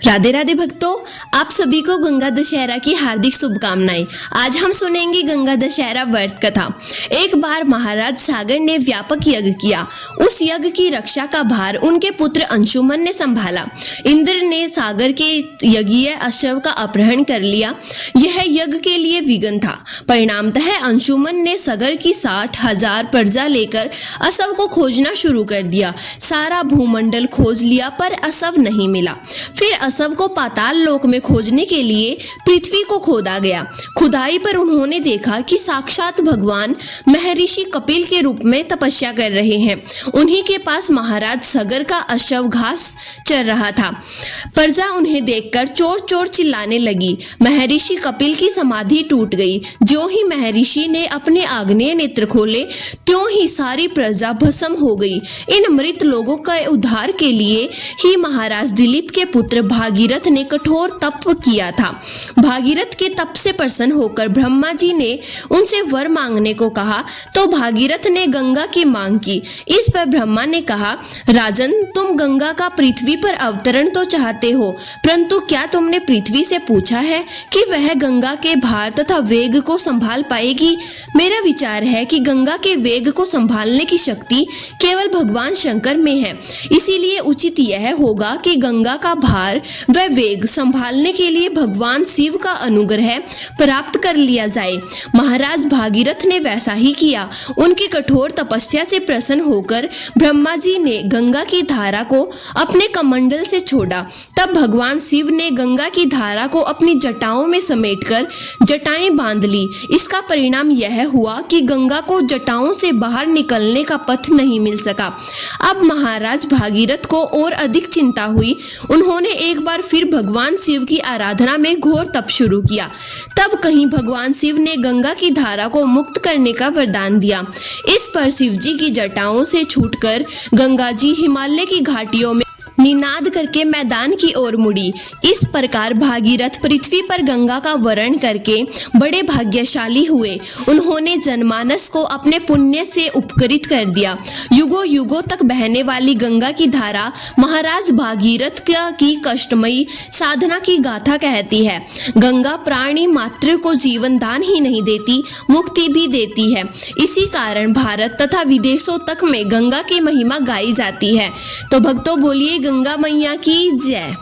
राधे राधे भक्तों, आप सभी को गंगा दशहरा की हार्दिक शुभकामनाएं। आज हम सुनेंगे गंगा दशहरा व्रत कथा। एक बार महाराज सागर ने व्यापक यज्ञ किया। उस यज्ञ की रक्षा का भार उनके पुत्र अंशुमन ने संभाला। इंद्र ने सागर के यज्ञीय अश्व का अपहरण कर लिया। यह यज्ञ के लिए विघ्न था। परिणामतः अंशुमन ने सागर की 60,000 प्रजा लेकर असव को खोजना शुरू कर दिया। सारा भूमंडल खोज लिया पर असव नहीं मिला। फिर असव को पाताल लोक में खोजने के लिए पृथ्वी को खोदा गया। खुदाई पर उन्होंने देखा कि साक्षात भगवान महर्षि कपिल के रूप में तपस्या कर रहे हैं। उन्हीं के पास महाराज सागर का अश्व घास चर रहा था। प्रजा उन्हें देखकर चोर चोर चिल्लाने लगी। महर्षि कपिल की समाधि टूट गई। ज्यों ही महर्षि ने अपने आग्नेय नेत्र खोले त्यों ही सारी प्रजा भस्म हो गई। इन मृत लोगों का उद्धार के लिए ही महाराज दिलीप के पुत्र भागीरथ ने कठोर तप किया था। भागीरथ के तप से प्रसन्न होकर ब्रह्मा जी ने उनसे वर मांगने को कहा तो भागीरथ ने गंगा की मांग की। इस पर ब्रह्मा ने कहा, राजन, तुम गंगा का पृथ्वी पर अवतरण तो चाहते हो, परंतु क्या तुमने पृथ्वी से पूछा है कि वह गंगा के भार तथा वेग को संभाल पाएगी? मेरा विचार है कि गंगा के वेग को संभालने की शक्ति केवल भगवान शंकर में है। इसीलिए उचित यह होगा कि गंगा का भार व वेग संभालने के लिए भगवान शिव का अनुग्रह प्राप्त कर लिया जाए। महाराज भागीरथ ने वैसा ही किया। उनकी कठोर तपस्या से प्रसन्न होकर ब्रह्मा जी ने गंगा की धारा को अपने कमंडल से छोड़ा। तब भगवान शिव ने गंगा की धारा को अपनी जटाओं में समेटकर जटाएं बांध ली। इसका परिणाम यह हुआ कि गंगा को जटाओं से बाहर निकलने का पथ नहीं मिल सका। अब महाराज भागीरथ को और अधिक चिंता हुई। उन्होंने एक बार फिर भगवान शिव की आराधना में घोर तप शुरू किया। तब कहीं भगवान शिव ने गंगा की धारा को मुक्त करने का वरदान दिया। इस पर शिव जी की जटाओं से छूटकर गंगा जी हिमालय की घाटियों में निनाद करके मैदान की ओर मुड़ी। इस प्रकार भागीरथ पृथ्वी पर गंगा का वरण करके बड़े भाग्यशाली हुए। उन्होंने जनमानस को अपने पुण्य से उपकृत कर दिया। युगों युगों तक बहने वाली गंगा की धारा महाराज भागीरथ की कष्टमयी साधना की गाथा कहती है। गंगा प्राणी मात्र को जीवन दान ही नहीं देती, मुक्ति भी देती है। इसी कारण भारत तथा विदेशों तक में गंगा की महिमा गाई जाती है। तो भक्तों, बोलिए गंगा मैया की जय।